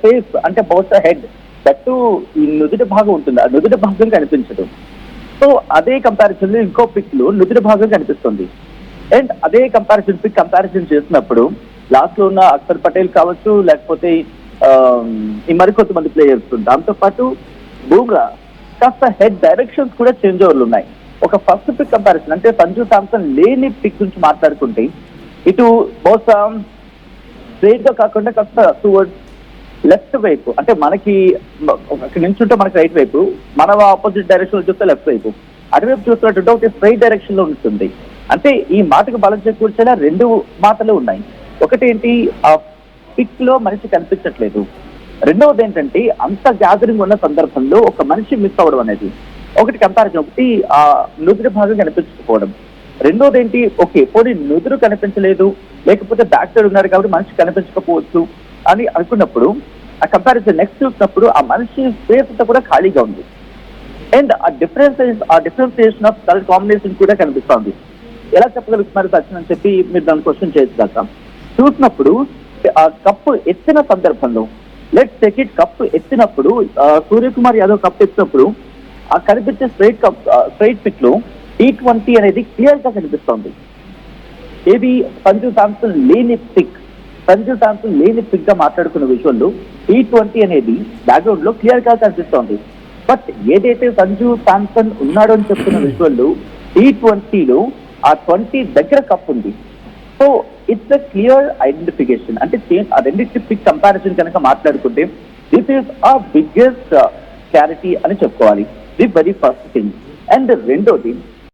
Face అంటే బహుశా head that ఈ నుదుటి భాగం ఉంటుంది, ఆ నుదుటి భాగం కనిపించదు. సో అదే కంపారిజన్ లో ఇంకో పిక్ లో నుదుటి భాగం కనిపిస్తుంది. అండ్ అదే కంపారిజన్ చేసినప్పుడు లాస్ట్ లో ఉన్న అక్షర్ పటేల్ కావచ్చు, లేకపోతే ఈ మరికొంతమంది ప్లేయర్స్, దాంతో పాటు బూమ్రా కాస్త హెడ్ డైరెక్షన్స్ కూడా చేంజ్ ఓవర్లు ఉన్నాయి. ఒక ఫస్ట్ పిక్ కంపారిజన్ అంటే సంజు శాంసన్ లేని పిక్ గురించి మాట్లాడుకుంటే ఇటు బహుశా స్ట్రైట్ గా కాకుండా కాస్త టువర్డ్స్ లెఫ్ట్ వైపు, అంటే మనకి నించుంటే మనకి రైట్ వైపు, మన ఆపోజిట్ డైరెక్షన్ లో చూస్తే లెఫ్ట్ వైపు, అటువైపు చూస్తున్నట్టు ఒకటి స్ట్రైట్ డైరెక్షన్ లో ఉంటుంది. అంటే ఈ మాటకు బలం చేకూర్చేలా రెండు మాటలు ఉన్నాయి. ఒకటి ఏంటి, ఆ పిక్ లో మనిషి కనిపించట్లేదు. రెండవది ఏంటంటే అంత గ్యాదరింగ్ ఉన్న సందర్భంలో ఒక మనిషి మిస్ అవ్వడం అనేది ఒకటి కంపారిజన్. ఒకటి ఆ నుదురు భాగం కనిపించకపోవడం. రెండోది ఏంటి, ఓకే పోనీ నుదురు కనిపించలేదు, లేకపోతే బ్యాక్ సైడ్ ఉన్నారు కాబట్టి మనిషి కనిపించకపోవచ్చు అని అనుకున్నప్పుడు ఆ కంపారిజన్ నెక్స్ట్ చూసినప్పుడు ఆ మనిషి ఫేస్ అంతా కూడా ఖాళీగా ఉంది. అండ్ ఆ డిఫరెన్సియేషన్ ఆఫ్ కలర్ కాంబినేషన్ కూడా కనిపిస్తుంది. ఎలా చెప్పగలుగుతున్నారు సచిన్ అని చెప్పి మీరు దాన్ని క్వశ్చన్ చేయొచ్చు. చూసినప్పుడు ఆ కప్పు ఎత్తిన సందర్భంలో, లెట్స్ టేక్ ఇట్, కప్పు ఎత్తినప్పుడు సూర్యకుమార్ యాదవ్ కప్పు ఎత్తినప్పుడు ఆ కనిపించే స్ట్రైట్ పిక్ లో T20 అనేది క్లియర్ గా కనిపిస్తోంది. ఏది సంజు శాంసన్ లేని పిక్ గా మాట్లాడుకున్న విషయంలో T20 అనేది బ్యాక్గ్రౌండ్ లో క్లియర్ గా కనిపిస్తోంది. బట్ ఏదైతే సంజు శాంసన్ ఉన్నాడో అని చెప్తున్న విషయంలో T20 లో ఆ 20 దగ్గర కప్ ఉంది. So it's a clear identification. అంటే ఆ రెండింటి పిక్ కంపారిజన్ కనుక మాట్లాడుకుంటే దిస్ ఈస్ ఆ బిగ్గెస్ట్ క్లారిటీ అని చెప్పుకోవాలి. The very first thing. And రెండోది